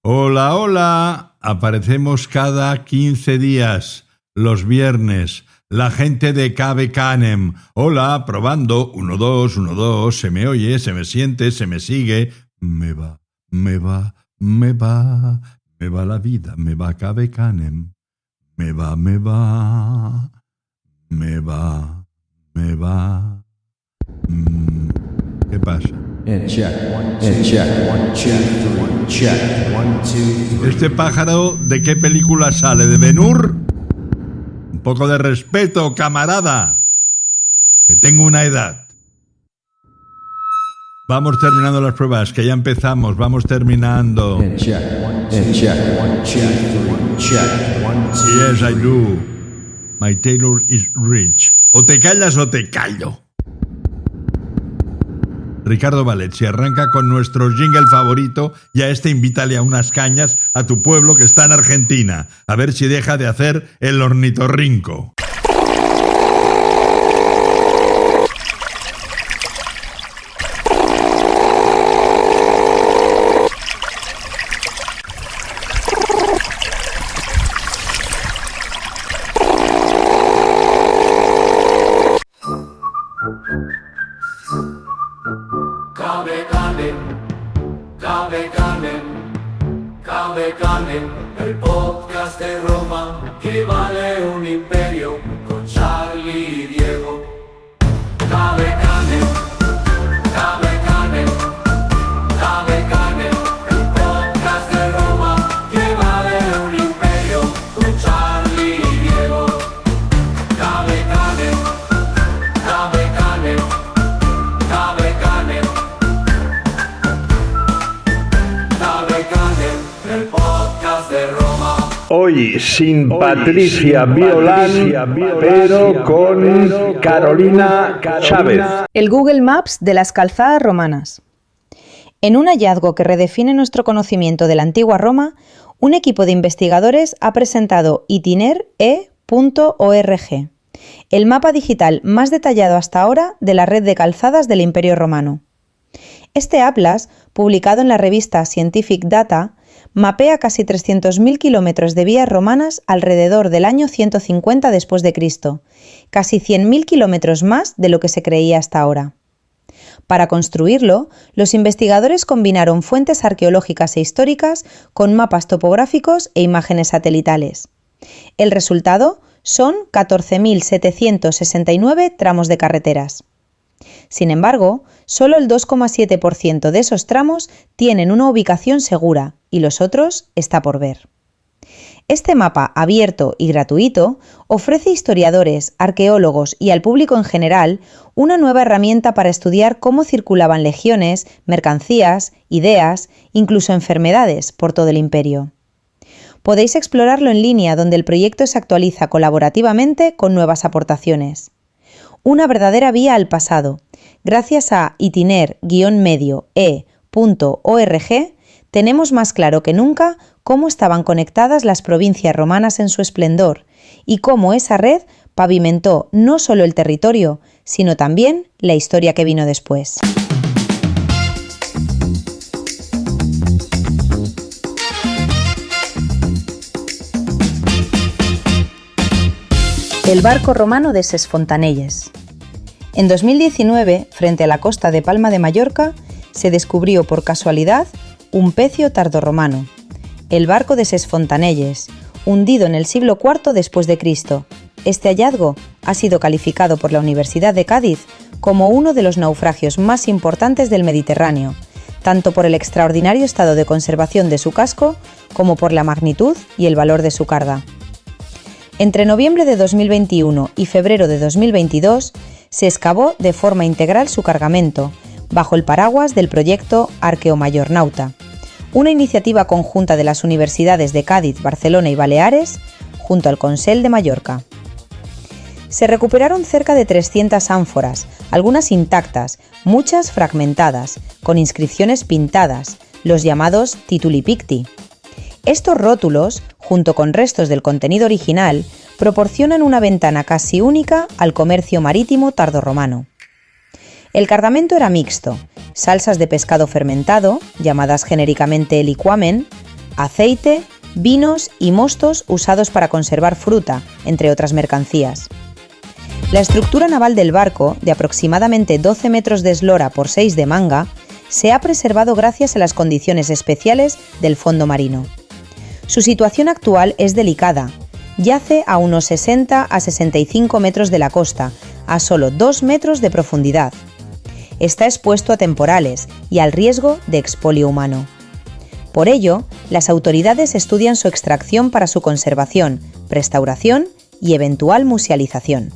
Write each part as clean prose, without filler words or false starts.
Hola, hola. Aparecemos cada 15 días, los viernes. La gente de KB Canem. Hola, probando. 1, 2, 1, 2. Se me oye, se me siente, se me sigue. Me va la vida, me va KB Canem. Me va. ¿Qué pasa? ¿Este pájaro de qué película sale? ¿De Ben-Hur? Un poco de respeto, camarada. Que tengo una edad. Vamos terminando las pruebas, que ya empezamos. Vamos terminando. Yes, I do. My tailor is rich. O te callas o te callo. Ricardo Vallet, si arranca con nuestro jingle favorito, y a invítale a unas cañas a tu pueblo que está en Argentina. A ver si deja de hacer el ornitorrinco. KB Canem, el podcast de Roma que vale un imperio, con Charlie y Diego. KB Canem, el podcast de Roma que vale un imperio, con Charlie y Diego. KB Canem, el podcast de Roma. Hoy sin Patricia Violán, pero con Carolina Chávez. El Google Maps de las calzadas romanas. En un hallazgo que redefine nuestro conocimiento de la antigua Roma, un equipo de investigadores ha presentado itiner.e.org, el mapa digital más detallado hasta ahora de la red de calzadas del Imperio Romano. Este atlas, publicado en la revista Scientific Data, mapea casi 300.000 kilómetros de vías romanas alrededor del año 150 después de Cristo, casi 100.000 kilómetros más de lo que se creía hasta ahora. Para construirlo, los investigadores combinaron fuentes arqueológicas e históricas con mapas topográficos e imágenes satelitales. El resultado son 14.769 tramos de carreteras. Sin embargo, solo el 2,7% de esos tramos tienen una ubicación segura y los otros está por ver. Este mapa abierto y gratuito ofrece a historiadores, arqueólogos y al público en general una nueva herramienta para estudiar cómo circulaban legiones, mercancías, ideas, incluso enfermedades por todo el imperio. Podéis explorarlo en línea, donde el proyecto se actualiza colaborativamente con nuevas aportaciones. Una verdadera vía al pasado. Gracias a itiner-e.org tenemos más claro que nunca cómo estaban conectadas las provincias romanas en su esplendor y cómo esa red pavimentó no solo el territorio, sino también la historia que vino después. El barco romano de Ses Fontanelles. En 2019, frente a la costa de Palma de Mallorca, se descubrió por casualidad un pecio tardorromano, el barco de Ses Fontanelles, hundido en el siglo IV después de Cristo. Este hallazgo ha sido calificado por la Universidad de Cádiz como uno de los naufragios más importantes del Mediterráneo, tanto por el extraordinario estado de conservación de su casco como por la magnitud y el valor de su carga. Entre noviembre de 2021 y febrero de 2022 se excavó de forma integral su cargamento, bajo el paraguas del proyecto Arqueomayornauta, una iniciativa conjunta de las universidades de Cádiz, Barcelona y Baleares, junto al Consell de Mallorca. Se recuperaron cerca de 300 ánforas, algunas intactas, muchas fragmentadas, con inscripciones pintadas, los llamados tituli picti. Estos rótulos, junto con restos del contenido original, proporcionan una ventana casi única al comercio marítimo tardorromano. El cargamento era mixto: salsas de pescado fermentado, llamadas genéricamente liquamen, aceite, vinos y mostos usados para conservar fruta, entre otras mercancías. La estructura naval del barco, de aproximadamente 12 metros de eslora por 6 de manga, se ha preservado gracias a las condiciones especiales del fondo marino. Su situación actual es delicada. Yace a unos 60 a 65 metros de la costa, a solo 2 metros de profundidad. Está expuesto a temporales y al riesgo de expolio humano. Por ello, las autoridades estudian su extracción para su conservación, restauración y eventual musealización.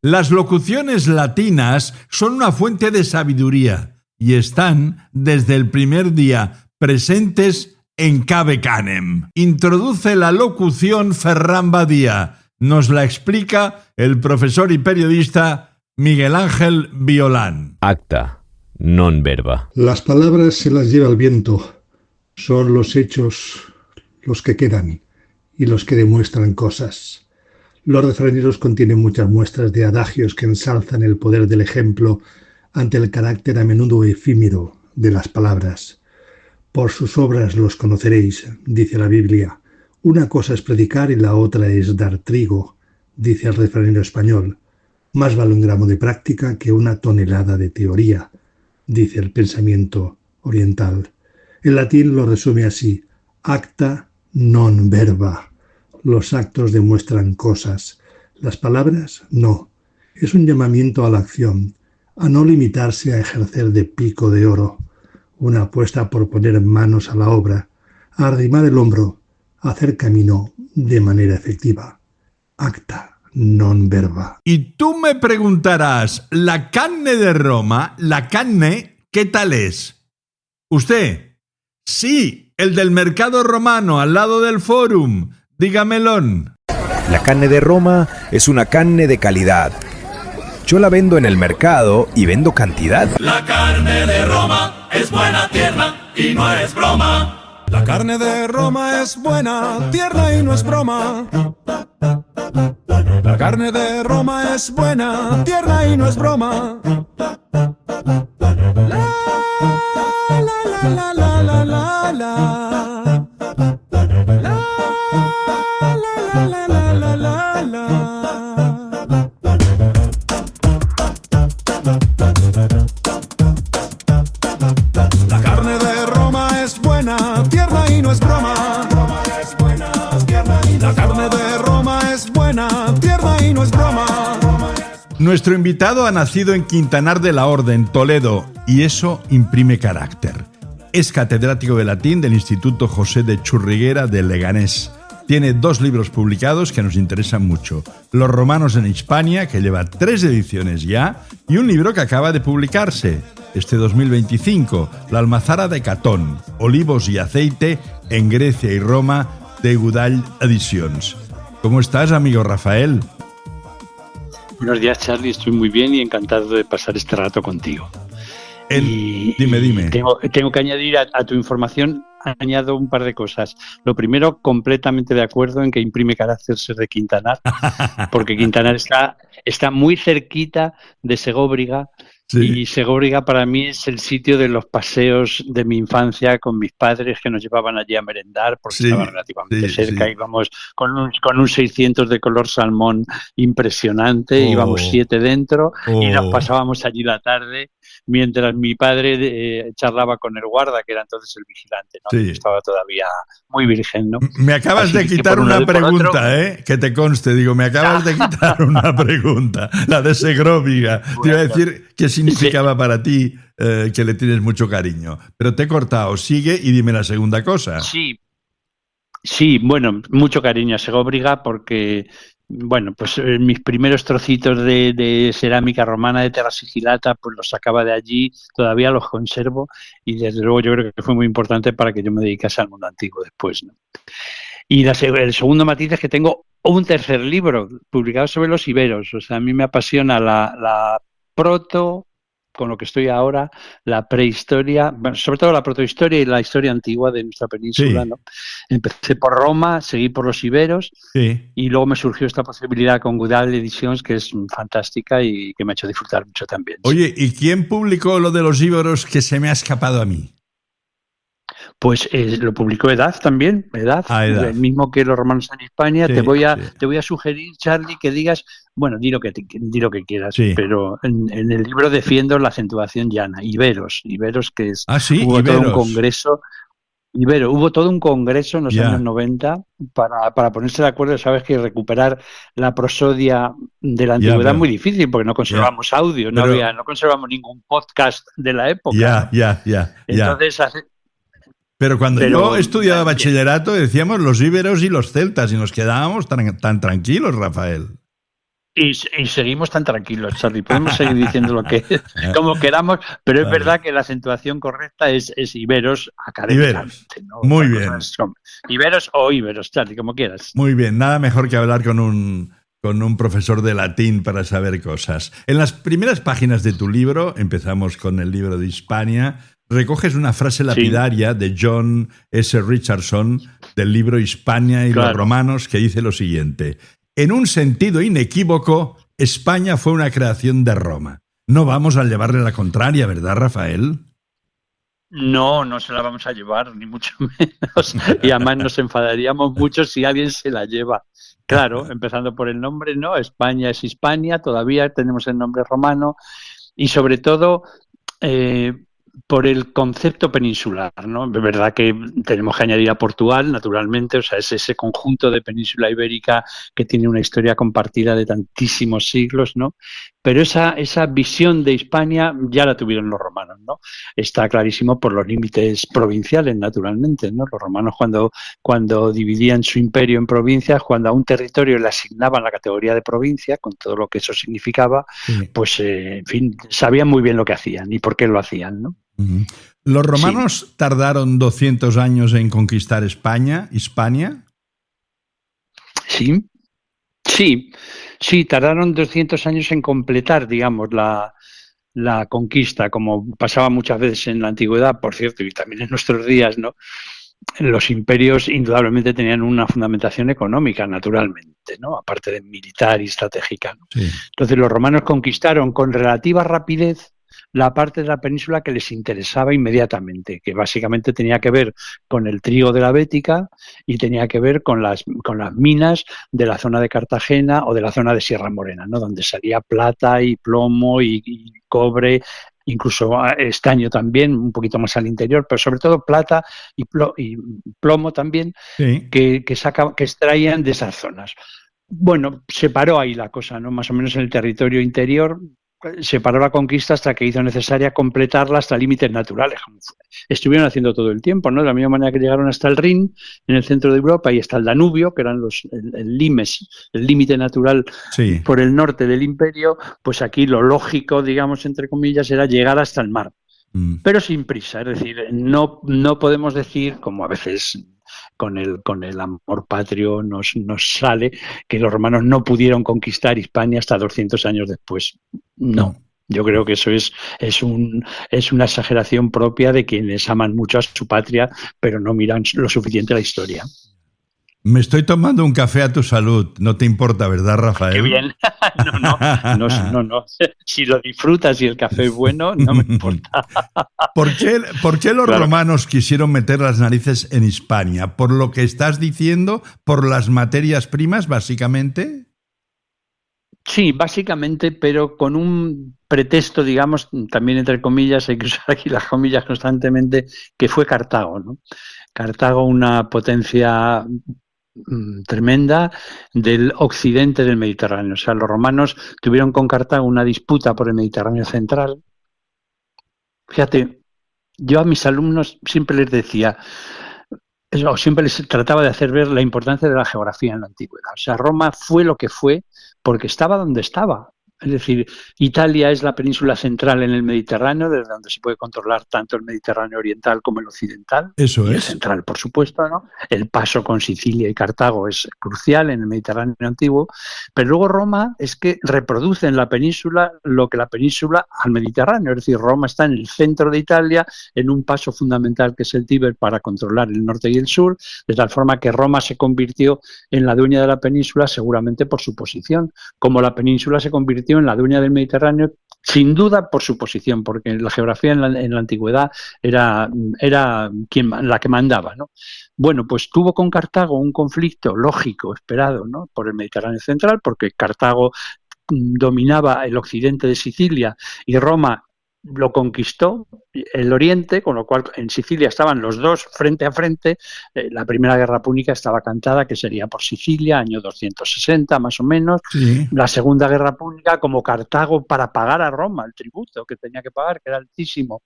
Las locuciones latinas son una fuente de sabiduría y están, desde el primer día, presentes en Cave Canem. Introduce la locución Ferran Badía. Nos la explica el profesor y periodista Miguel Ángel Violán. Acta, non verba. Las palabras se las lleva el viento. Son los hechos los que quedan y los que demuestran cosas. Los refraneros contienen muchas muestras de adagios que ensalzan el poder del ejemplo ante el carácter a menudo efímero de las palabras. Por sus obras los conoceréis, dice la Biblia. Una cosa es predicar y la otra es dar trigo, dice el refranero español. Más vale un gramo de práctica que una tonelada de teoría, dice el pensamiento oriental. El latín lo resume así: acta non verba. Los actos demuestran cosas, las palabras no. Es un llamamiento a la acción, a no limitarse a ejercer de pico de oro, una apuesta por poner manos a la obra, a arrimar el hombro, a hacer camino de manera efectiva. Acta non verba. Y tú me preguntarás, ¿la carne de Roma, la carne, qué tal es? ¿Usted? Sí, el del mercado romano al lado del Fórum. Dígamelón. La carne de Roma es una carne de calidad. Yo la vendo en el mercado y vendo cantidad. La carne de Roma es buena, tierna y no es broma. La carne de Roma es buena, tierna y no es broma. La carne de Roma es buena, tierna y no es broma. La la la la la la. La carne de Roma es buena, tierna y no es broma. La carne de Roma es buena, tierna y no es broma. Nuestro invitado ha nacido en Quintanar de la Orden, Toledo, y eso imprime carácter. Es catedrático de latín del Instituto José de Churriguera de Leganés. Tiene 2 libros publicados que nos interesan mucho. Los romanos en Hispania, que lleva 3 ediciones ya, y un libro que acaba de publicarse, este 2025, La Almazara de Catón, Olivos y Aceite en Grecia y Roma, de Gudall Editions. ¿Cómo estás, amigo Rafael? Buenos días, Charlie. Estoy muy bien y encantado de pasar este rato contigo. Dime. Tengo que añadir a tu información, añado un par de cosas. Lo primero, completamente de acuerdo en que imprime carácter ser de Quintanar, porque Quintanar está muy cerquita de Segóbriga. Sí. Y Segóbriga para mí es el sitio de los paseos de mi infancia con mis padres que nos llevaban allí a merendar porque estaba relativamente cerca. Íbamos con un 600 de color salmón impresionante, íbamos 7 dentro y nos pasábamos allí la tarde mientras mi padre charlaba con el guarda, que era entonces el vigilante, ¿no? Sí. Estaba todavía muy virgen, ¿no? Me acabas de quitar una pregunta, que te conste, me acabas de quitar una pregunta, la de Segóbriga. Bueno, te iba a decir qué significaba para ti, que le tienes mucho cariño, pero te he cortado. Sigue y dime la segunda cosa. Sí, bueno, mucho cariño a Segóbriga porque... Bueno, pues mis primeros trocitos de cerámica romana de Terra Sigillata, pues los sacaba de allí, todavía los conservo y desde luego yo creo que fue muy importante para que yo me dedicase al mundo antiguo después, ¿no? Y el segundo matiz es que tengo un tercer libro publicado sobre los iberos. O sea, a mí me apasiona la con lo que estoy ahora, la prehistoria, bueno, sobre todo la protohistoria y la historia antigua de nuestra península, Sí. ¿no? Empecé por Roma, seguí por los iberos Sí. y luego me surgió esta posibilidad con Gudal Editions, que es fantástica y que me ha hecho disfrutar mucho también. Sí. Oye, ¿y quién publicó lo de los íberos que se me ha escapado a mí? Pues lo publicó Edad también, Edad, Edad. el mismo que los romanos en España. Sí, te voy sí. a sugerir, Charlie, que digas, bueno, di lo que quieras, Sí. pero en el libro defiendo la acentuación llana, iberos que es, Sí, hubo todo un íberos. congreso. Hubo todo un congreso en los Ya. años 90 para ponerse de acuerdo. Sabes que recuperar la prosodia de la antigüedad pero- es muy difícil porque no conservamos audio, Pero- no conservamos ningún podcast de la época. Ya. Entonces, Pero cuando Pero- yo estudiaba bachillerato decíamos los íberos y los celtas y nos quedábamos tan tranquilos, Rafael. Y seguimos tan tranquilos, Charlie. Podemos seguir diciendo lo que como queramos, pero es Vale. verdad que la acentuación correcta es iberos académicamente. ¿no? Muy Otra bien. cosa es como iberos o íberos, Charlie, como quieras. Muy bien, nada mejor que hablar con un profesor de latín para saber cosas. En las primeras páginas de tu libro, empezamos con el libro de Hispania, recoges una frase lapidaria de John S. Richardson del libro Hispania y los Claro. romanos que dice lo siguiente: en un sentido inequívoco, España fue una creación de Roma. No vamos a llevarle la contraria, ¿verdad, Rafael? No se la vamos a llevar, ni mucho menos. Y además nos enfadaríamos mucho si alguien se la lleva. Claro, empezando por el nombre, ¿no? España es Hispania, todavía tenemos el nombre romano. Y sobre todo, por el concepto peninsular, ¿no? Es verdad que tenemos que añadir a Portugal, naturalmente, o sea, es ese conjunto de península ibérica que tiene una historia compartida de tantísimos siglos, ¿no? Pero esa visión de Hispania ya la tuvieron los romanos, ¿no? Está clarísimo por los límites provinciales, naturalmente, ¿no? Los romanos cuando dividían su imperio en provincias, cuando a un territorio le asignaban la categoría de provincia, con todo lo que eso significaba, Sí. pues, en fin, sabían muy bien lo que hacían y por qué lo hacían, ¿no? Ujú. ¿Los romanos tardaron 200 años en conquistar Hispania? Sí, tardaron 200 años en completar, digamos, la conquista, como pasaba muchas veces en la antigüedad, por cierto, y también en nuestros días, ¿no? Los imperios indudablemente tenían una fundamentación económica, naturalmente, ¿no? Aparte de militar y estratégica, ¿no? Sí. Entonces los romanos conquistaron con relativa rapidez la parte de la península que les interesaba inmediatamente, que básicamente tenía que ver con el trigo de la Bética y tenía que ver con las minas de la zona de Cartagena o de la zona de Sierra Morena, ¿no? Donde salía plata y plomo y cobre, incluso estaño también, un poquito más al interior, pero sobre todo plata y plomo también, Sí. que extraían de esas zonas. Bueno, se paró ahí la cosa, ¿no? Más o menos en el territorio interior se paró la conquista hasta que hizo necesaria completarla hasta límites naturales. Estuvieron haciendo todo el tiempo, ¿no? De la misma manera que llegaron hasta el Rin, en el centro de Europa, y hasta el Danubio, que eran el limes, el límite natural Sí. por el norte del imperio, pues aquí lo lógico, digamos, entre comillas, era llegar hasta el mar. Pero sin prisa, es decir, no podemos decir, como a veces con el amor patrio nos sale, que los romanos no pudieron conquistar Hispania hasta 200 años después. No, yo creo que eso es una exageración propia de quienes aman mucho a su patria, pero no miran lo suficiente la historia. Me estoy tomando un café a tu salud. No te importa, ¿verdad, Rafael? Qué bien. No. Si lo disfrutas y el café es bueno, no me importa. ¿Por qué los romanos quisieron meter las narices en Hispania? ¿Por lo que estás diciendo? ¿Por las materias primas, básicamente? Sí, básicamente, pero con un pretexto, digamos, también entre comillas, hay que usar aquí las comillas constantemente, que fue Cartago, ¿no? Cartago, una potencia tremenda del occidente del Mediterráneo. O sea, los romanos tuvieron con Cartago una disputa por el Mediterráneo central. Fíjate, yo a mis alumnos siempre les decía, o siempre les trataba de hacer ver la importancia de la geografía en la antigüedad. O sea, Roma fue lo que fue porque estaba donde estaba. Es decir, Italia es la península central en el Mediterráneo, desde donde se puede controlar tanto el Mediterráneo oriental como el occidental. Eso y es. el central, por supuesto, ¿no? El paso con Sicilia y Cartago es crucial en el Mediterráneo antiguo, pero luego Roma es que reproduce en la península lo que la península al Mediterráneo. Es decir, Roma está en el centro de Italia, en un paso fundamental que es el Tíber para controlar el norte y el sur, de tal forma que Roma se convirtió en la dueña de la península seguramente por su posición, como la península se convirtió en la dueña del Mediterráneo, sin duda por su posición, porque la geografía en la antigüedad era la que mandaba, ¿no? Bueno, pues tuvo con Cartago un conflicto lógico, esperado, ¿no? Por el Mediterráneo central, porque Cartago dominaba el occidente de Sicilia y Roma lo conquistó el oriente, con lo cual en Sicilia estaban los dos frente a frente. La primera guerra púnica estaba cantada, que sería por Sicilia, año 260 más o menos. Sí. La segunda guerra púnica, como Cartago, para pagar a Roma el tributo que tenía que pagar, que era altísimo,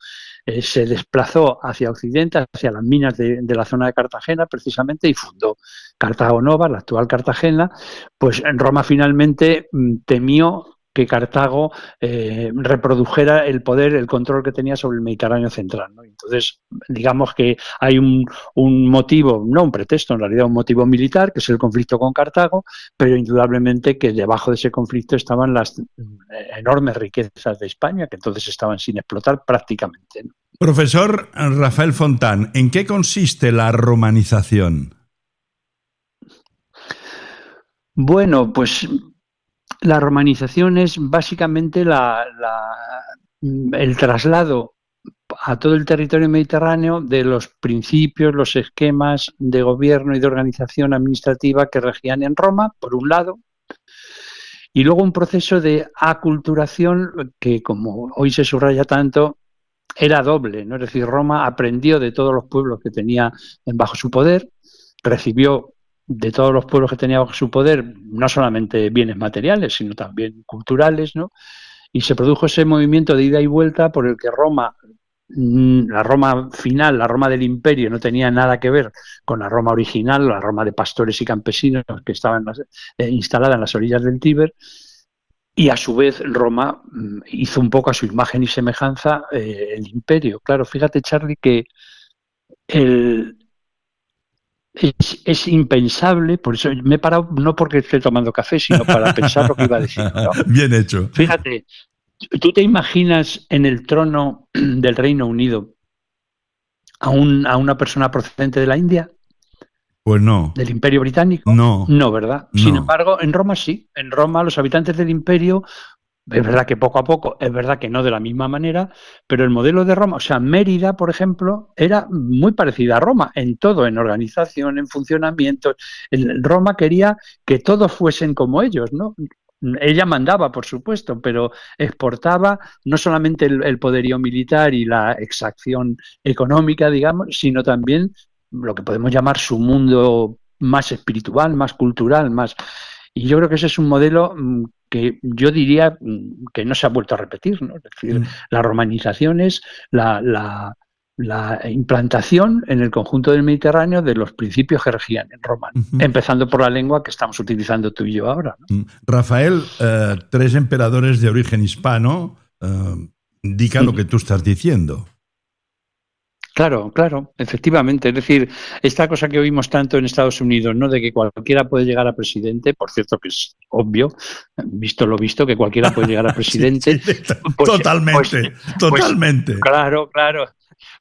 se desplazó hacia occidente, hacia las minas de la zona de Cartagena precisamente, y fundó Cartago Nova, la actual Cartagena. Pues en Roma finalmente temió que Cartago reprodujera el poder, el control que tenía sobre el Mediterráneo central, ¿no? Entonces, digamos que hay un motivo, no un pretexto, en realidad un motivo militar, que es el conflicto con Cartago, pero indudablemente que debajo de ese conflicto estaban las enormes riquezas de España, que entonces estaban sin explotar prácticamente, ¿no? Profesor Rafael Fontán, ¿en qué consiste la romanización? Bueno, pues la romanización es básicamente el traslado a todo el territorio mediterráneo de los principios, los esquemas de gobierno y de organización administrativa que regían en Roma, por un lado, y luego un proceso de aculturación que, como hoy se subraya tanto, era doble, ¿no? Es decir, Roma aprendió de todos los pueblos que tenía bajo su poder, recibió de todos los pueblos que tenía bajo su poder no solamente bienes materiales, sino también culturales, ¿no? Y se produjo ese movimiento de ida y vuelta por el que Roma, la Roma final, la Roma del Imperio, no tenía nada que ver con la Roma original, la Roma de pastores y campesinos que estaban instalada en las orillas del Tíber. Y a su vez Roma hizo un poco a su imagen y semejanza el imperio. Claro, fíjate, Charlie, que es impensable, por eso me he parado no porque esté tomando café, sino para pensar lo que iba a decir, ¿no? Bien hecho. Fíjate, ¿tú te imaginas en el trono del Reino Unido a una persona procedente de la India? Pues no. ¿Del Imperio Británico? No. No, ¿verdad? No. Sin embargo, en Roma sí. En Roma los habitantes del Imperio, es verdad que poco a poco, es verdad que no de la misma manera, pero el modelo de Roma, o sea, Mérida, por ejemplo, era muy parecida a Roma, en todo, en organización, en funcionamiento. Roma quería que todos fuesen como ellos, ¿no? Ella mandaba, por supuesto, pero exportaba no solamente el poderío militar y la exacción económica, digamos, sino también lo que podemos llamar su mundo más espiritual, más cultural, más... Y yo creo que ese es un modelo que yo diría que no se ha vuelto a repetir, ¿no? Es decir, la romanización es la implantación en el conjunto del Mediterráneo de los principios que regían en Roma, empezando por la lengua que estamos utilizando tú y yo ahora, ¿no? Rafael, 3 emperadores de origen hispano, indica lo que tú estás diciendo. Claro, claro, efectivamente. Es decir, esta cosa que oímos tanto en Estados Unidos, ¿no? De que cualquiera puede llegar a presidente, por cierto que es obvio, visto lo visto, que cualquiera puede llegar a presidente. Sí, totalmente. Claro.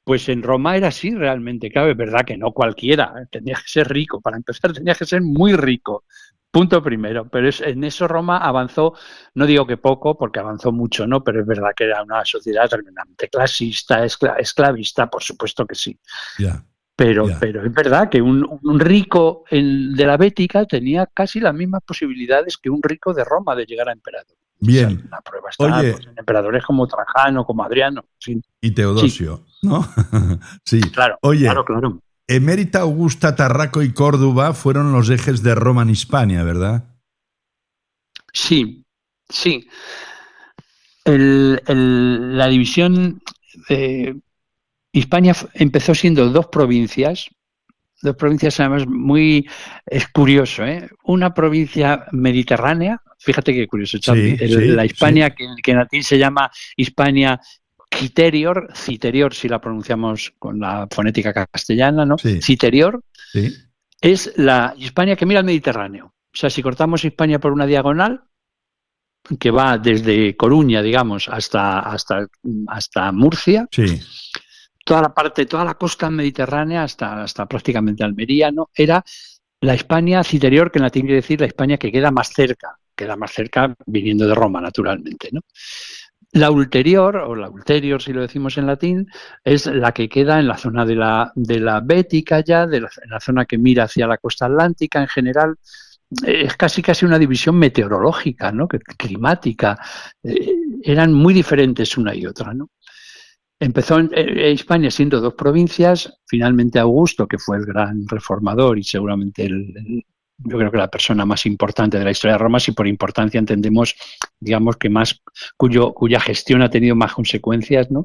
Pues en Roma era así realmente, claro, es verdad que no cualquiera, tenías que ser rico, para empezar tenías que ser muy rico. Punto primero, pero en eso Roma avanzó, no digo que poco, porque avanzó mucho, ¿no? Pero es verdad que era una sociedad tremendamente clasista, esclavista, por supuesto que sí. Yeah. Pero es verdad que un rico de la Bética tenía casi las mismas posibilidades que un rico de Roma de llegar a emperador. Bien. O sea, la prueba está pues, en emperadores como Trajano, como Adriano. Sí. Y Teodosio, sí. ¿No? Sí. Claro, Oye, claro. Emérita, Augusta, Tarraco y Córdoba fueron los ejes de Roma en Hispania, ¿verdad? Sí. La división... Hispania empezó siendo 2 provincias, dos provincias además muy... Es curioso, ¿eh? Una provincia mediterránea, fíjate qué curioso, Charlie, la Hispania, que en latín se llama Hispania Citerior si la pronunciamos con la fonética castellana, ¿no? Sí. Citerior Sí. es la Hispania que mira al Mediterráneo. O sea, si cortamos Hispania por una diagonal, que va desde Coruña, digamos, hasta Murcia, Sí. toda la costa mediterránea hasta prácticamente Almería, ¿no? Era la Hispania Citerior, que en latín quiere decir la Hispania que queda más cerca viniendo de Roma, naturalmente, ¿no? La ulterior, o la ulterior si lo decimos en latín, es la que queda en la zona de la Bética ya, en la zona que mira hacia la costa atlántica en general. Es casi una división meteorológica, ¿no? Climática. Eran muy diferentes una y otra, ¿no? Empezó en Hispania siendo dos provincias, finalmente Augusto, que fue el gran reformador y seguramente yo creo que la persona más importante de la historia de Roma, si por importancia entendemos, digamos que más, cuya gestión ha tenido más consecuencias, ¿no?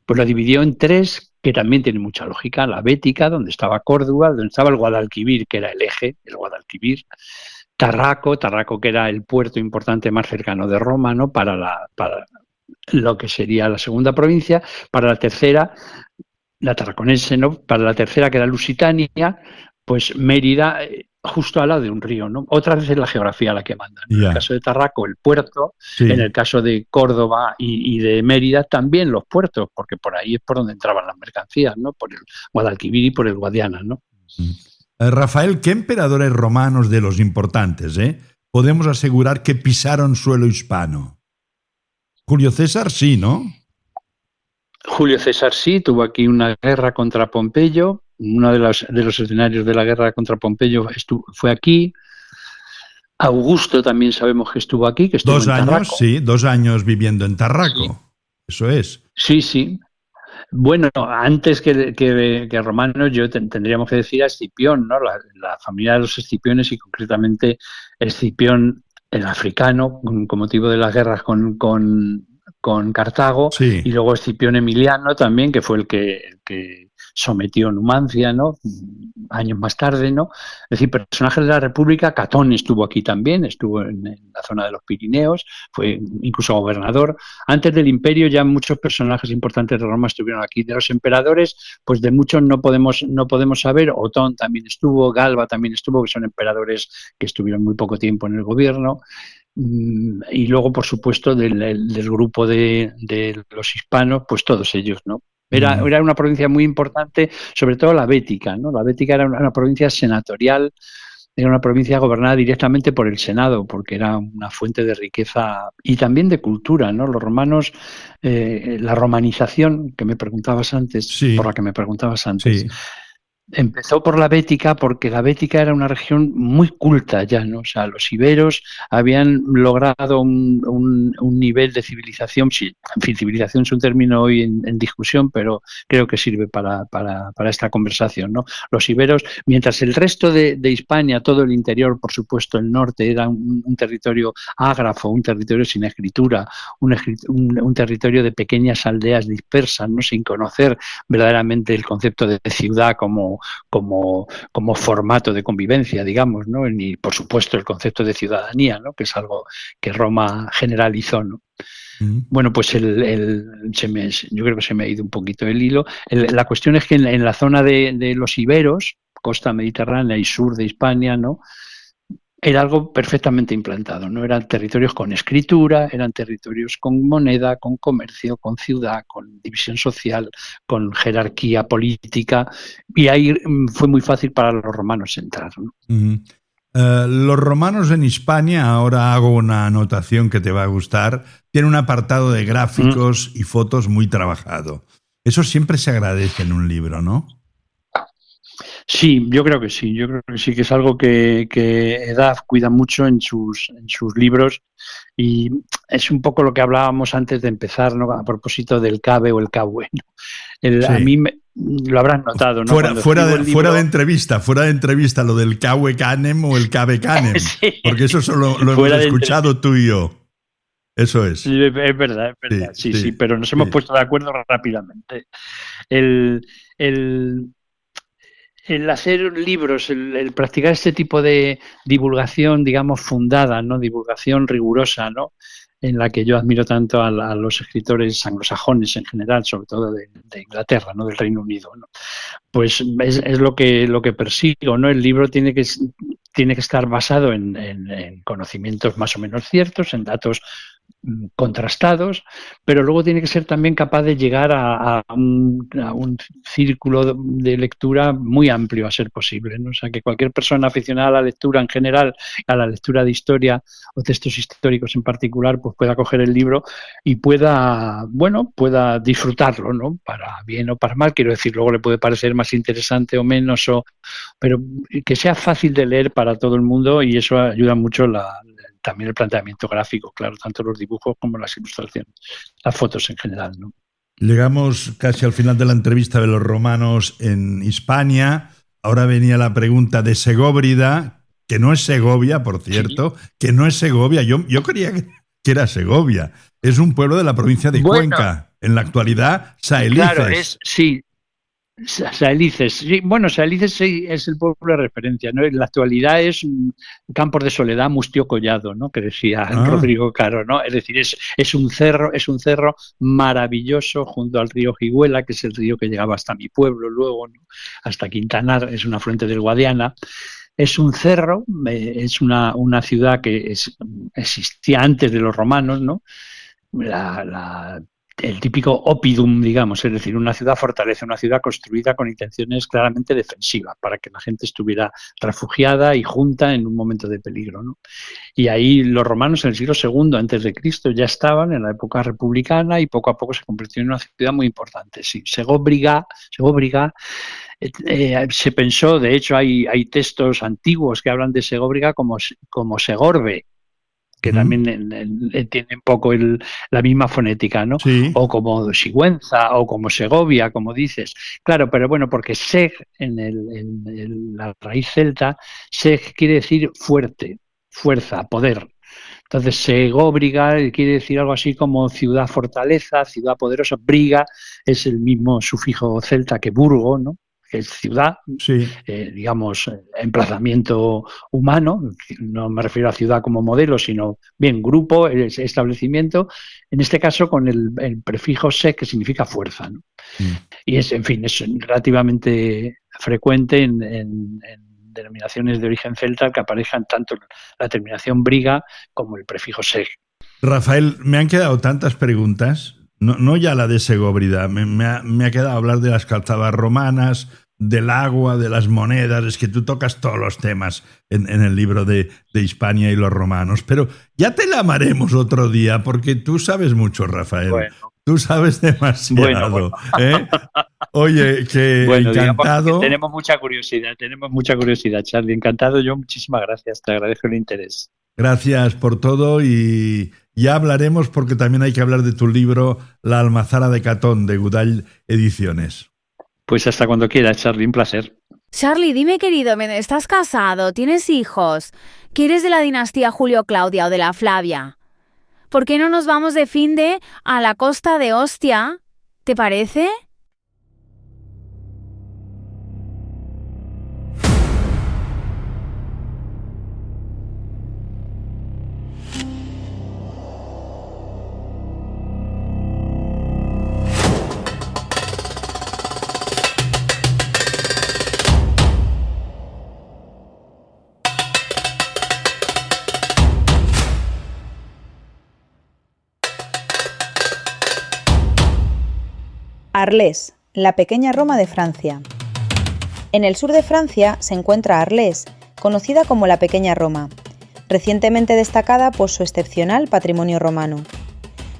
Pues la dividió en tres, que también tiene mucha lógica: la Bética, donde estaba Córdoba, donde estaba el Guadalquivir, que era el eje, el Guadalquivir, Tarraco, que era el puerto importante más cercano de Roma, ¿no? Para lo que sería la segunda provincia, para la tercera, la tarraconense, ¿no? Para la tercera, que era Lusitania, pues Mérida, justo al lado de un río, ¿no? Otra vez es la geografía la que manda, ¿no? En el caso de Tarraco, el puerto, Sí. en el caso de Córdoba y de Mérida, también los puertos, porque por ahí es por donde entraban las mercancías, ¿no? Por el Guadalquivir y por el Guadiana, ¿no? Rafael, ¿qué emperadores romanos de los importantes, podemos asegurar que pisaron suelo hispano? Julio César sí, ¿no? Julio César sí, tuvo aquí una guerra contra Pompeyo. Uno de los escenarios de la guerra contra Pompeyo fue aquí. Augusto también sabemos que estuvo aquí, que estuvo en Tarraco. 2 años viviendo en Tarraco. Sí. Eso es. Sí, sí. Bueno, antes que romanos, tendríamos que decir a Escipión, ¿no? La familia de los Escipiones, y concretamente Escipión el africano, con motivo de las guerras con Cartago, sí. Y luego Escipión Emiliano también, que fue el que sometió Numancia, ¿no? Años más tarde, ¿no? Es decir, personajes de la República. Catón estuvo aquí también, estuvo en la zona de los Pirineos, fue incluso gobernador. Antes del Imperio ya muchos personajes importantes de Roma estuvieron aquí. De los emperadores, pues de muchos no podemos saber. Otón también estuvo, Galba también estuvo, que son emperadores que estuvieron muy poco tiempo en el gobierno. Y luego, por supuesto, del grupo de los hispanos, pues todos ellos, ¿no? Era una provincia muy importante, sobre todo la Bética, ¿no? La Bética era una provincia senatorial, era una provincia gobernada directamente por el Senado, porque era una fuente de riqueza y también de cultura, ¿no? Los romanos, la romanización que me preguntabas antes, sí. por la que me preguntabas antes, sí. Empezó por la Bética, porque la Bética era una región muy culta ya, ¿no? O sea, los iberos habían logrado un nivel de civilización. Sí, en fin, civilización es un término hoy en discusión, pero creo que sirve para esta conversación, ¿no? Los iberos, mientras el resto de Hispania, todo el interior, por supuesto el norte, era un territorio ágrafo, un territorio sin escritura, un territorio de pequeñas aldeas dispersas, ¿no? Sin conocer verdaderamente el concepto de ciudad como formato de convivencia, digamos, ¿no? Y por supuesto el concepto de ciudadanía, ¿no? Que es algo que Roma generalizó, ¿no? Bueno, pues yo creo que se me ha ido un poquito el hilo. La cuestión es que en la zona de los iberos, costa mediterránea y sur de Hispania, ¿no? Era algo perfectamente implantado, ¿no? Eran territorios con escritura, eran territorios con moneda, con comercio, con ciudad, con división social, con jerarquía política, y ahí fue muy fácil para los romanos entrar, ¿no? Los romanos en Hispania, ahora hago una anotación que te va a gustar, tienen un apartado de gráficos y fotos muy trabajado. Eso siempre se agradece en un libro, ¿no? Sí, yo creo que sí. Yo creo que sí, que es algo que Edad cuida mucho en sus libros, y es un poco lo que hablábamos antes de empezar, ¿no? A propósito del cabe o el cabue, ¿no? Sí. A mí lo habrás notado, ¿no? Fuera de entrevista, lo del cabue canem o el cabe canem, sí. Porque eso solo lo hemos escuchado tú y yo. Eso es. Sí, es verdad. Sí, pero nos hemos puesto de acuerdo rápidamente. el hacer libros, el practicar este tipo de divulgación, digamos, fundada, ¿no? Divulgación rigurosa, ¿no? En la que yo admiro tanto a los escritores anglosajones en general, sobre todo de Inglaterra, ¿no? Del Reino Unido, ¿no? Pues es lo que persigo, ¿no? El libro tiene que estar basado en conocimientos más o menos ciertos, en datos contrastados, pero luego tiene que ser también capaz de llegar a un círculo de lectura muy amplio a ser posible, ¿no? O sea, que cualquier persona aficionada a la lectura en general, a la lectura de historia o textos históricos en particular, pues pueda coger el libro y pueda disfrutarlo, ¿no? Para bien o para mal, quiero decir, luego le puede parecer más interesante o menos, pero que sea fácil de leer para todo el mundo, y eso ayuda mucho también el planteamiento gráfico, claro, tanto los dibujos como las ilustraciones, las fotos en general, ¿no? Llegamos casi al final de la entrevista de los romanos en Hispania. Ahora venía la pregunta de Segóbrida, que no es Segovia, por cierto, sí. Que no es Segovia. Yo creía que era Segovia. Es un pueblo de la provincia de Cuenca. En la actualidad, Saelices. Claro, sí. Saelices, sí, bueno, Saelices sí, es el pueblo de referencia, ¿no? En la actualidad es Campos de Soledad, Mustio Collado, ¿no? Que decía Rodrigo Caro, ¿no? Es decir, es un cerro maravilloso junto al río Jiguela, que es el río que llegaba hasta mi pueblo luego, ¿no? Hasta Quintanar, es un afluente del Guadiana. Es un cerro, es una ciudad que existía antes de los romanos, ¿no? El típico oppidum, digamos, es decir, una ciudad fortaleza, una ciudad construida con intenciones claramente defensivas, para que la gente estuviera refugiada y junta en un momento de peligro, ¿no? Y ahí los romanos en el siglo II a.C. ya estaban en la época republicana y poco a poco se convirtió en una ciudad muy importante. Sí, Segóbriga, se pensó, de hecho hay textos antiguos que hablan de Segóbriga como Segorbe, que también tiene un poco la misma fonética, ¿no? Sí. O como Sigüenza, o como Segovia, como dices. Claro, pero bueno, porque Seg, en la raíz celta, Seg quiere decir fuerte, fuerza, poder. Entonces, Segóbriga quiere decir algo así como ciudad fortaleza, ciudad poderosa. Briga es el mismo sufijo celta que Burgo, ¿no? Que es ciudad, sí. Digamos, emplazamiento humano, no me refiero a ciudad como modelo, sino bien grupo, establecimiento, en este caso con el prefijo se, que significa fuerza, ¿no? Y es relativamente frecuente en denominaciones de origen celta que aparezcan tanto la terminación briga como el prefijo seg. Rafael, me han quedado tantas preguntas. No ya la de Segóbrida, me ha quedado hablar de las calzadas romanas, del agua, de las monedas. Es que tú tocas todos los temas en el libro de Hispania y los romanos, pero ya te la amaremos otro día, porque tú sabes mucho, Rafael. Bueno. Tú sabes demasiado. Bueno. Oye, que encantado. Que tenemos mucha curiosidad, Charlie. Encantado yo, muchísimas gracias, te agradezco el interés. Gracias por todo y ya hablaremos, porque también hay que hablar de tu libro La Almazara de Catón, de Gudall Ediciones. Pues hasta cuando quieras, Charlie, un placer. Charlie, dime, querido, ¿estás casado? ¿Tienes hijos? ¿Quieres de la dinastía Julio-Claudia o de la Flavia? ¿Por qué no nos vamos de finde a la costa de Ostia? ¿Te parece? Arles, la pequeña Roma de Francia. En el sur de Francia se encuentra Arles, conocida como la pequeña Roma, recientemente destacada por su excepcional patrimonio romano.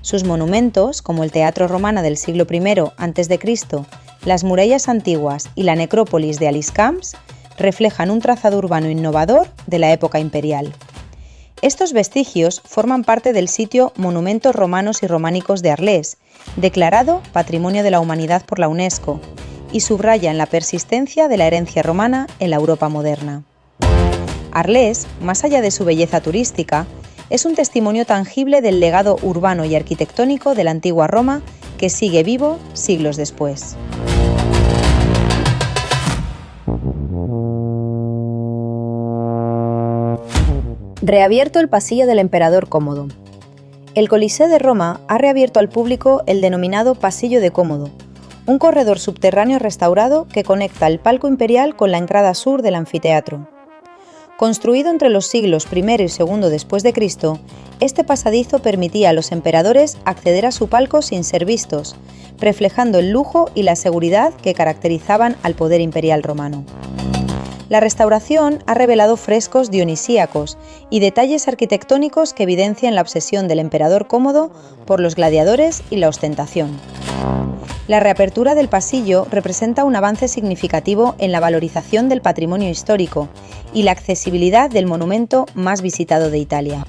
Sus monumentos, como el Teatro Romano del siglo I a.C., las murallas antiguas y la necrópolis de Aliscamps, reflejan un trazado urbano innovador de la época imperial. Estos vestigios forman parte del sitio Monumentos Romanos y Románicos de Arles, declarado Patrimonio de la Humanidad por la UNESCO, y subrayan la persistencia de la herencia romana en la Europa moderna. Arles, más allá de su belleza turística, es un testimonio tangible del legado urbano y arquitectónico de la antigua Roma que sigue vivo siglos después. Reabierto el pasillo del emperador Cómodo. El Coliseo de Roma ha reabierto al público el denominado Pasillo de Cómodo, un corredor subterráneo restaurado que conecta el palco imperial con la entrada sur del anfiteatro. Construido entre los siglos I y II después de Cristo, este pasadizo permitía a los emperadores acceder a su palco sin ser vistos, reflejando el lujo y la seguridad que caracterizaban al poder imperial romano. La restauración ha revelado frescos dionisíacos y detalles arquitectónicos que evidencian la obsesión del emperador Cómodo por los gladiadores y la ostentación. La reapertura del pasillo representa un avance significativo en la valorización del patrimonio histórico y la accesibilidad del monumento más visitado de Italia.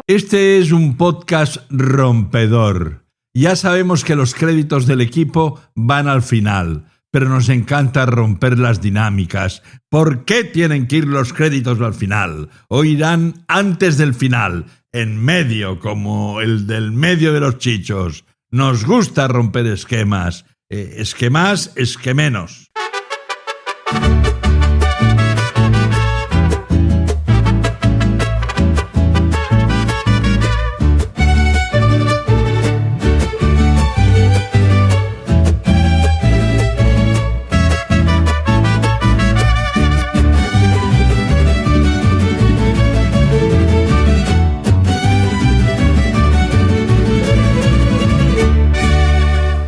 Este es un podcast rompedor. Ya sabemos que los créditos del equipo van al final, pero nos encanta romper las dinámicas. ¿Por qué tienen que ir los créditos al final? O irán antes del final, en medio, como el del medio de los chichos. Nos gusta romper esquemas. Esquemas, esquemenos.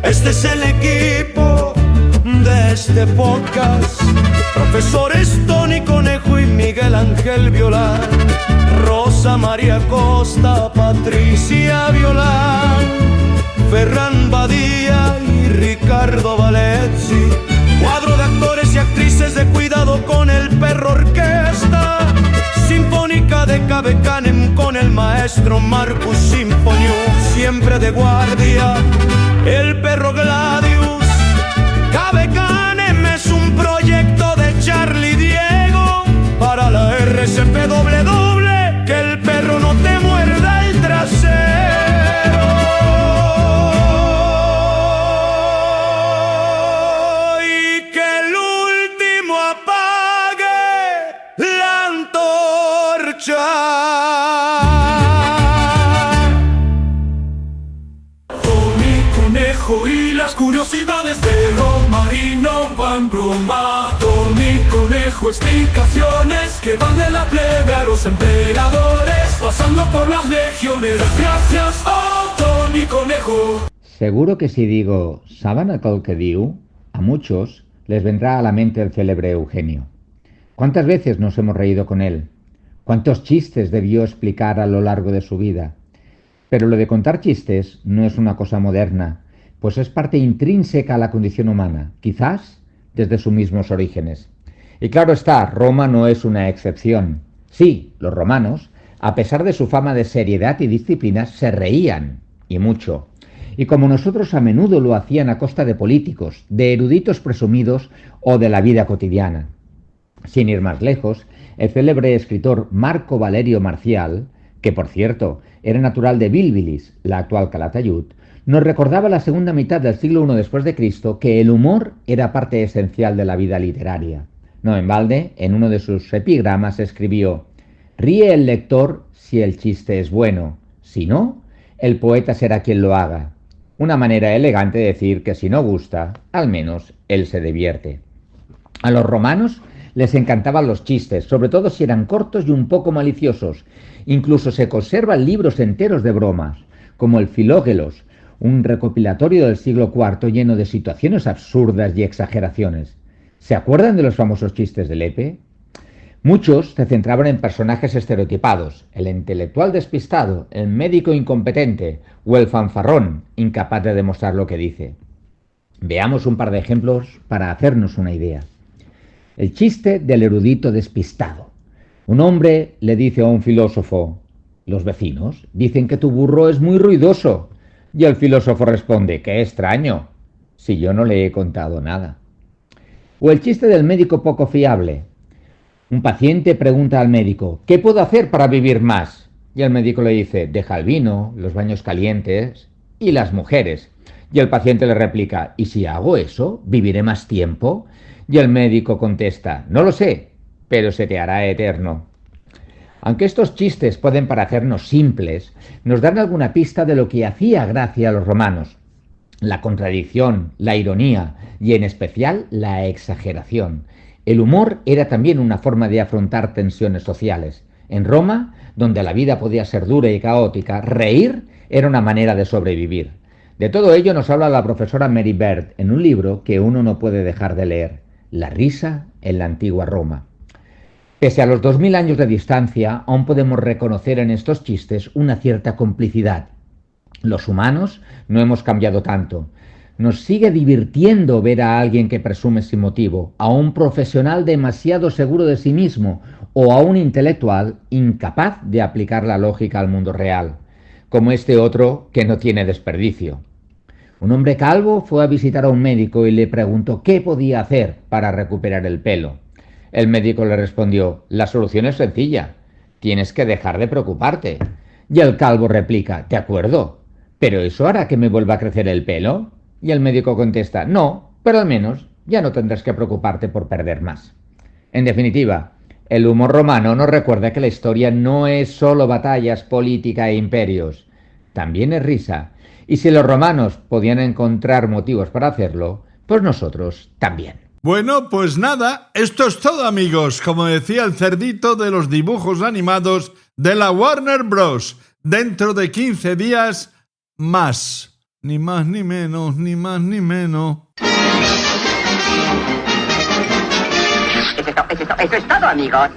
Este es el equipo de este podcast. Profesores Tony Conejo y Miguel Ángel Violán, Rosa María Costa, Patricia Violán, Ferran Badía y Ricardo Valezzi. Cuadro de actores y actrices de Cuidado con el Perro Orquesta, Sinfónica de Cave Canem con el maestro Marcus Sinfoniu. Siempre de guardia el Perro Gladius. Cave Canem es un proyecto de Charlie Diego para la RCPW. Que el perro no te muerda el trasero. Y que el último apague la antorcha. Y las curiosidades de Roma y no van broma. Tony Conejo, explicaciones que van de la plebe a los emperadores, pasando por las legiones. Gracias, oh Tony Conejo. Seguro que si digo ¿saben aquel que diu? A muchos les vendrá a la mente el célebre Eugenio. ¿Cuántas veces nos hemos reído con él? ¿Cuántos chistes debió explicar a lo largo de su vida? Pero lo de contar chistes no es una cosa moderna, pues es parte intrínseca a la condición humana, quizás desde sus mismos orígenes. Y claro está, Roma no es una excepción. Sí, los romanos, a pesar de su fama de seriedad y disciplina, se reían, y mucho. Y como nosotros a menudo lo hacían a costa de políticos, de eruditos presumidos o de la vida cotidiana. Sin ir más lejos, el célebre escritor Marco Valerio Marcial, que por cierto era natural de Bilbilis, la actual Calatayud, nos recordaba la segunda mitad del siglo I después de Cristo que el humor era parte esencial de la vida literaria. No en balde, en uno de sus epigramas escribió: «Ríe el lector si el chiste es bueno, si no, el poeta será quien lo haga». Una manera elegante de decir que si no gusta, al menos él se divierte. A los romanos les encantaban los chistes, sobre todo si eran cortos y un poco maliciosos. Incluso se conservan libros enteros de bromas, como el Filógelos, un recopilatorio del siglo IV lleno de situaciones absurdas y exageraciones. ¿Se acuerdan de los famosos chistes de Lepe? Muchos se centraban en personajes estereotipados: el intelectual despistado, el médico incompetente o el fanfarrón, incapaz de demostrar lo que dice. Veamos un par de ejemplos para hacernos una idea. El chiste del erudito despistado. Un hombre le dice a un filósofo: «Los vecinos dicen que tu burro es muy ruidoso». Y el filósofo responde: «Qué extraño, si yo no le he contado nada». O el chiste del médico poco fiable. Un paciente pregunta al médico: «¿Qué puedo hacer para vivir más?». Y el médico le dice: «Deja el vino, los baños calientes y las mujeres». Y el paciente le replica, ¿y si hago eso, viviré más tiempo? Y el médico contesta, no lo sé, pero se te hará eterno. Aunque estos chistes pueden parecernos simples, nos dan alguna pista de lo que hacía gracia a los romanos. La contradicción, la ironía y en especial la exageración. El humor era también una forma de afrontar tensiones sociales. En Roma, donde la vida podía ser dura y caótica, reír era una manera de sobrevivir. De todo ello nos habla la profesora Mary Beard en un libro que uno no puede dejar de leer, La risa en la antigua Roma. Pese a los 2000 años de distancia, aún podemos reconocer en estos chistes una cierta complicidad. Los humanos no hemos cambiado tanto. Nos sigue divirtiendo ver a alguien que presume sin motivo, a un profesional demasiado seguro de sí mismo o a un intelectual incapaz de aplicar la lógica al mundo real, como este otro que no tiene desperdicio. Un hombre calvo fue a visitar a un médico y le preguntó qué podía hacer para recuperar el pelo. El médico le respondió, la solución es sencilla, tienes que dejar de preocuparte. Y el calvo replica, de acuerdo, ¿pero eso hará que me vuelva a crecer el pelo? Y el médico contesta, no, pero al menos ya no tendrás que preocuparte por perder más. En definitiva, el humor romano nos recuerda que la historia no es solo batallas, política e imperios, también es risa. Y si los romanos podían encontrar motivos para hacerlo, pues nosotros también. Bueno, pues nada, esto es todo, amigos. Como decía el cerdito de los dibujos animados de la Warner Bros. Dentro de 15 días, más. Ni más ni menos, ni más ni menos. Eso es todo, amigos.